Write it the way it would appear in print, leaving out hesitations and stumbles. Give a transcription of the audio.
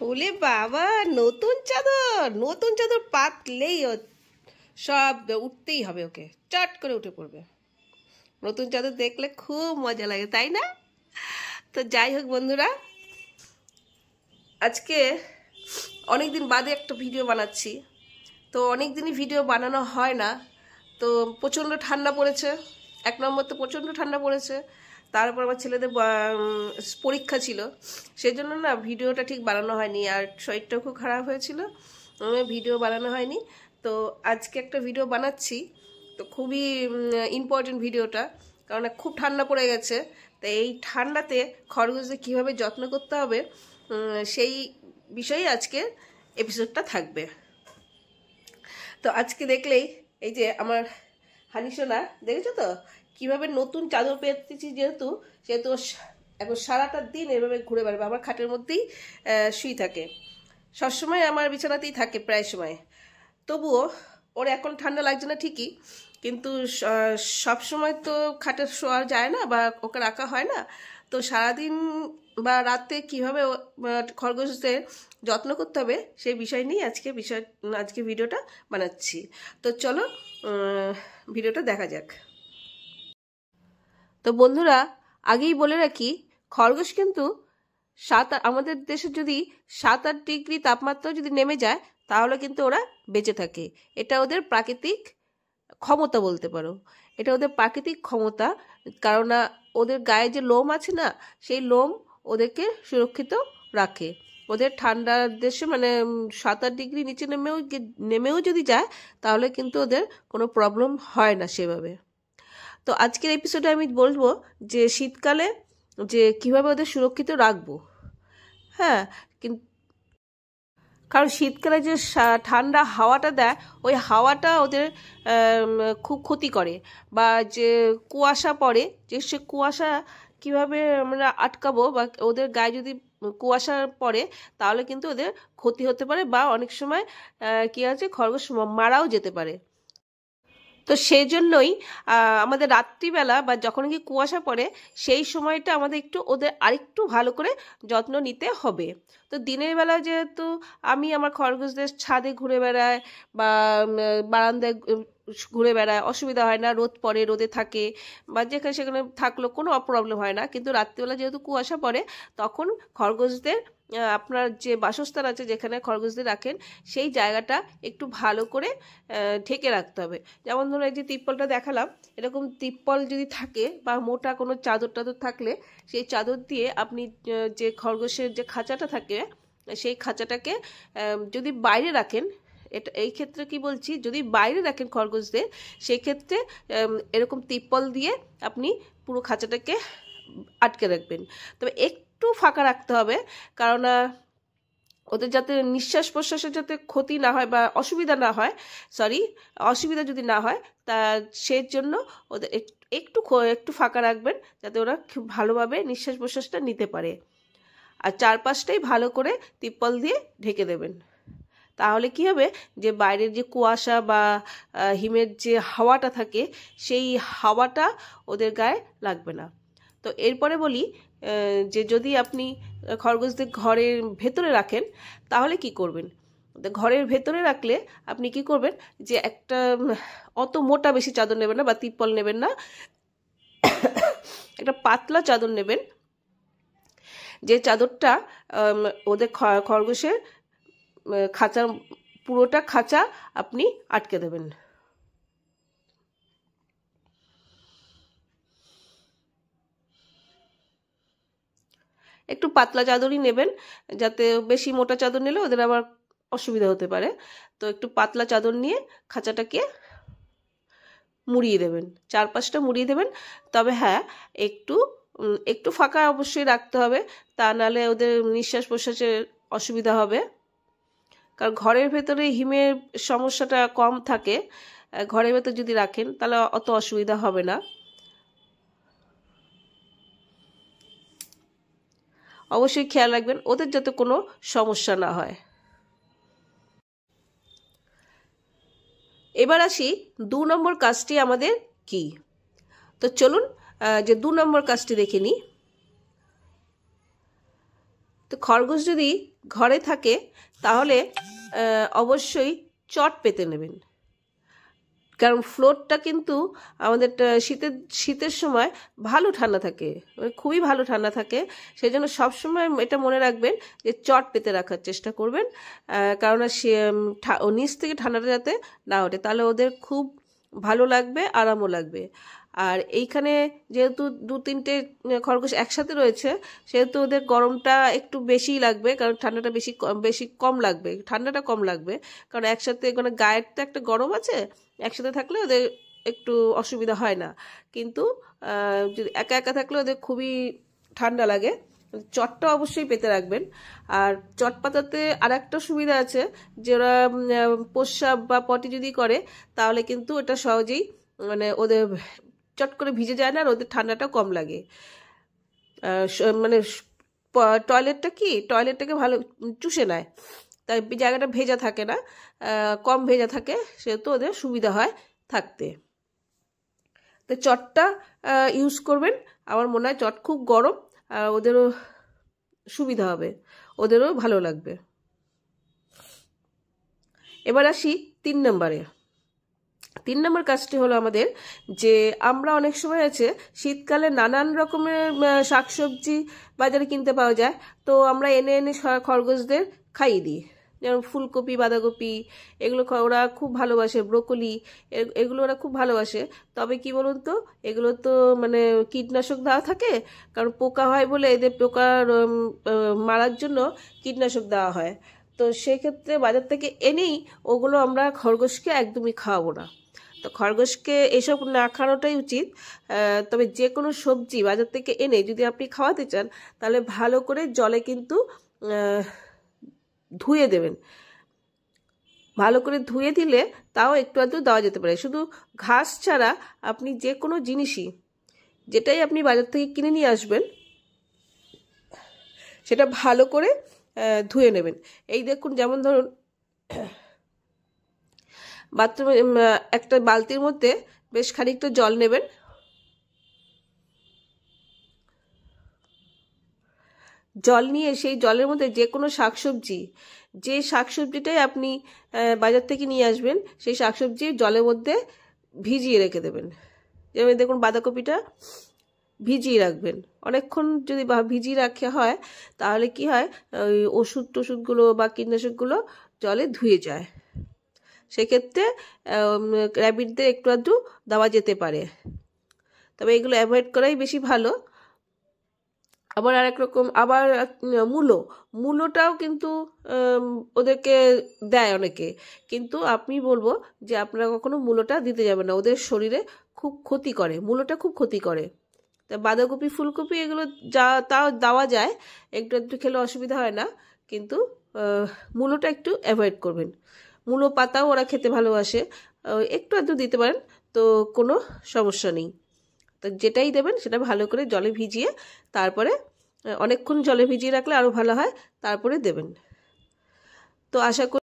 ওলে বাবা, নতুন চাদর! নতুন চাদর পাতলেই সব উঠতেই হবে, ওকে চট করে উঠে পড়বে। নতুন চাদর দেখলে খুব মজা লাগে, তাই না? তো যাই হোক বন্ধুরা, আজকে অনেকদিন বাদে একটা ভিডিও বানাচ্ছি। তো অনেক দিনই ভিডিও বানানো হয় না। তো প্রচণ্ড ঠান্ডা পড়েছে, এক নম্বর তো প্রচণ্ড ঠান্ডা পড়েছে, তারপর আমার ছেলেদের পরীক্ষা ছিল, সেই জন্য না ভিডিওটা ঠিক বানানো হয়নি, আর শরীরটাও খুব খারাপ হয়েছিল, ভিডিও বানানো হয়নি। তো আজকে একটা ভিডিও বানাচ্ছি, তো খুবই ইম্পর্টেন্ট ভিডিওটা, কারণ খুব ঠান্ডা পড়ে গেছে। তো এই ঠান্ডাতে খরগোশদের কীভাবে যত্ন করতে হবে সেই বিষয়ে আজকে এপিসোডটা থাকবে। তো আজকে দেখলেই এই যে আমার হানিসোনা, দেখেছো তো কিভাবে নতুন চাদর পেতেছি, যেহেতু এখন সারাটা দিন এভাবে ঘুরে বেড়াবে, আমার খাটের মধ্যেই শুয়ে থাকে, সবসময় আমার বিছানাতেই থাকে প্রায় সময়। তবুও ওর এখন ঠান্ডা লাগছে না ঠিকই, কিন্তু সব সময় তো খাটে শোয়া যায় না বা ওকে রাখা হয় না। তো সারাদিন বা রাতে কীভাবে খরগোশদের যত্ন করতে হবে সেই বিষয় নিয়ে আজকে ভিডিওটা বানাচ্ছি। তো চলো ভিডিওটা দেখা যাক। তো বন্ধুরা, আগেই বলে রাখি, খরগোশ কিন্তু আমাদের দেশে যদি 7-8 ডিগ্রি তাপমাত্রা যদি নেমে যায় তাহলে কিন্তু ওরা বেঁচে থাকে। এটা ওদের প্রাকৃতিক ক্ষমতা বলতে পারো, এটা ওদের প্রাকৃতিক ক্ষমতা। কারণ ওদের গায়ে যে লোম আছে না, সেই লোম ওদেরকে সুরক্ষিত রাখে। ওদের ঠান্ডার দেশে মানে 7-8 ডিগ্রি নিচে নেমেও যদি যায় তাহলে কিন্তু ওদের কোনো প্রবলেম হয় না সেভাবে। তো আজকের এপিসোডে আমি বলবো যে শীতকালে যে কিভাবে ওদের সুরক্ষিত রাখবো। হ্যাঁ, কারণ শীতকালে যে ঠান্ডা হাওয়াটা দেয়, ওই হাওয়াটা ওদের খুব ক্ষতি করে। বা যে কুয়াশা পড়ে, যে সে কুয়াশা কীভাবে আমরা আটকাবো, বা ওদের গায়ে যদি কুয়াশা পড়ে তাহলে কিন্তু ওদের ক্ষতি হতে পারে, বা অনেক সময় কী আছে, খরগোশ মারাও যেতে পারে। তো সেই জন্যই আমাদের রাত্রিবেলা বা যখন কি কুয়াশা পড়ে সেই সময়টা আমাদের একটু ওদের আরেকটু ভালো করে যত্ন নিতে হবে। তো দিনের বেলা যেহেতু আমি আমার খরগোশদের ছাদে ঘুরে বেড়াই বা বারান্দায় ঘুরে বেড়ায়, অসুবিধা হয় না, রোদ পড়ে, রোদে থাকে বা যেখানে সেখানে থাকলো কোনো প্রবলেম হয় না। কিন্তু রাত্রিবেলা যেহেতু কুয়াশা পড়ে তখন খরগোশদের আপনার যে বাসস্থান আছে যেখানে খরগোশদের রাখেন সেই জায়গাটা একটু ভালো করে ঢেকে রাখতে হবে। যেমন ধরুন এই যে তিরপলটা দেখালাম, এরকম তিরপল যদি থাকে বা মোটা কোনো চাদর টাদর থাকলে সেই চাদর দিয়ে আপনি যে খরগোশের যে খাঁচাটা থাকে সেই খাঁচাটাকে যদি বাইরে রাখেন, এই ক্ষেত্রে কি বলছি, যদি বাইরে রাখেন খরগোশদের, সেই ক্ষেত্রে এরকম তিরপল দিয়ে আপনি পুরো খাঁচাটাকে আটকে রাখবেন। তবে একটু ফাঁকা রাখতে হবে, কারণ ওদের যাতে নিঃশ্বাস প্রশ্বাসের যাতে ক্ষতি না হয় বা অসুবিধা যদি না হয়, তা সেই জন্য ওদের একটু ফাঁকা রাখবেন, যাতে ওরা খুব ভালোভাবে নিঃশ্বাস প্রশ্বাসটা নিতে পারে। আর চারপাশটাই ভালো করে তিরপল দিয়ে ঢেকে দেবেন। তাহলে কি হবে, যে বাইরের যে কুয়াশা বা হিমের যে হাওয়াটা থাকে সেই হাওয়াটা ওদের গায়ে লাগবে না। তো এরপরে বলি যে যদি আপনি খরগোশদের ঘরের ভেতরে রাখেন তাহলে কি করবেন। ঘরের ভেতরে রাখলে আপনি কি করবেন, যে একটা অত মোটা বেশি চাদর নেবেন না বা তিরপল নেবেন না, একটা পাতলা চাদর নেবেন, যে চাদরটা ওদের খরগোশের খাঁচা, পুরোটা খাঁচা আপনি আটকে দেবেন। একটু পাতলা চাদরই নেবেন, যাতে বেশি মোটা চাদর নিলে ওদের আবার অসুবিধা হতে পারে। তো একটু পাতলা চাদর নিয়ে খাঁচাটাকে মুড়িয়ে দেবেন, চারপাশটা মুড়িয়ে দেবেন। তবে হ্যাঁ, একটু ফাঁকা অবশ্যই রাখতে হবে, তা নাহলে ওদের নিঃশ্বাস প্রশ্বাসের অসুবিধা হবে। কারণ ঘরের ভেতরে হিমের সমস্যাটা কম থাকে, ঘরের ভেতর যদি রাখেন তাহলে অত অসুবিধা হবে না। অবশ্যই খেয়াল রাখবেন ওদের যাতে কোনো সমস্যা না হয়। এবার আসি 2 নম্বর কাজটি আমাদের কি। তো চলুন যে 2 নম্বর কাজটি দেখে নিই। তো তো খরগোশ যদি ঘরে থাকে তাহলে অবশ্যই চট পেতে নেবেন, কারণ ফ্লোরটা কিন্তু আমাদের শীতের সময় ভালো ঠান্ডা থাকে, খুবই ভালো ঠান্ডা থাকে। সেই জন্য সবসময় এটা মনে রাখবেন যে চট পেতে রাখার চেষ্টা করবেন, কারণ নিচ থেকে ঠান্ডাটা যাতে না ওঠে, তাহলে ওদের খুব ভালো লাগবে, আরামও লাগবে। আর এইখানে যেহেতু 2-3টে খরগোশ একসাথে রয়েছে, সেহেতু ওদের গরমটা একটু বেশিই লাগবে, কারণ ঠান্ডাটা বেশি কম লাগবে, ঠান্ডাটা কম লাগবে, কারণ একসাথে মানে গায়ের তো একটা গরম আছে, একসাথে থাকলে ওদের একটু অসুবিধা হয় না। কিন্তু যদি একা একা থাকলে ওদের খুবই ঠান্ডা লাগে। চটটা অবশ্যই পেতে রাখবেন। আর চট পাতাতে আর একটা সুবিধা আছে, যে ওরা প্রস্রাব বা পটি যদি করে তাহলে কিন্তু এটা সহজেই মানে ওদের চট করে ভিজে যায় না, আর ওদের ঠান্ডাটা কম লাগে। মানে টয়লেটটাকে ভালো চুষে নেয়, তাই জায়গাটা ভেজা থাকে না, কম ভেজা থাকে, সেহেতু ওদের সুবিধা হয় থাকতে। তো চটটা ইউজ করবেন, আমার মনে হয় চট খুব গরম, আর ওদেরও সুবিধা হবে, ওদেরও ভালো লাগবে। এবার আসি 3 নম্বরে। 3 নম্বর কাজটি হলো আমাদের, যে আমরা অনেক সময় আছে শীতকালে নানান রকমের শাকসবজি বাজারে কিনতে পাওয়া যায়, তো আমরা এনে এনে খরগোশদের খাইয়ে দিই। যেমন ফুলকপি, বাঁধাকপি, এগুলো ওরা খুব ভালোবাসে, ব্রোকলি, এগুলো ওরা খুব ভালোবাসে। তবে কি বলুন তো, এগুলো তো মানে কীটনাশক দেওয়া থাকে, কারণ পোকা হয় বলে এদের পোকা মারার জন্য কীটনাশক দেওয়া হয়। তো সেক্ষেত্রে বাজার থেকে এনেই ওগুলো আমরা খরগোশকে একদমই খাওয়াবো না। তো খরগোশকে এসব না খাওয়ানোটাই উচিত। তবে যে কোনো সবজি বাজার থেকে এনে যদি আপনি খাওয়াতে চান, তাহলে ভালো করে জলে কিন্তু ধুয়ে দেবেন। ভালো করে ধুয়ে দিলে তাও একটু আধটু দেওয়া যেতে পারে। শুধু ঘাস ছাড়া আপনি যে কোনো জিনিসই, যেটাই আপনি বাজার থেকে কিনে নিয়ে আসবেন, সেটা ভালো করে ধুয়ে নেবেন। এই দেখুন, যেমন ধরুন বাথরুমে একটা বালতির মধ্যে বেশ খানিকটা জল নেবেন, জল নিয়ে সেই জলের মধ্যে যে কোনো শাকসবজি, যে শাকসবজিটাই আপনি বাজার থেকে নিয়ে আসবেন, সেই শাকসবজি জলের মধ্যে ভিজিয়ে রেখে দেবেন। যেমন দেখুন বাঁধাকপিটা ভিজিয়ে রাখবেন অনেকক্ষণ। যদি ভিজিয়ে রাখা হয় তাহলে কি হয়, ওই ওষুধগুলো বা কীটনাশকগুলো জলে ধুয়ে যায়, সেক্ষেত্রে র্যাবিটদের একটু আধটু দেওয়া যেতে পারে। তবে এগুলো অ্যাভয়েড করাই বেশি ভালো। আবার আরেক রকম, আবার মূলোটাও কিন্তু ওদেরকে দেয় অনেকে, কিন্তু আমি বলবো যে আপনারা কখনো মূলোটা দিতে যাবেন না, ওদের শরীরে খুব ক্ষতি করে, মূলোটা খুব ক্ষতি করে। তা বাঁধাকপি, ফুলকপি এগুলো তাও দেওয়া যায়, একটু একটু খেলে অসুবিধা হয় না, কিন্তু মূলোটা একটু অ্যাভয়েড করবেন। মূলো পাতাও ওরা খেতে ভালোবাসে, একটু আধটু দিতে পারেন, তো কোনো সমস্যা নেই। তো যেটাই দেবেন সেটা ভালো করে জলে ভিজিয়ে, তারপরে অনেকক্ষণ জলে ভিজিয়ে রাখলে আরও ভালো হয়, তারপরে দেবেন। তো আশা করি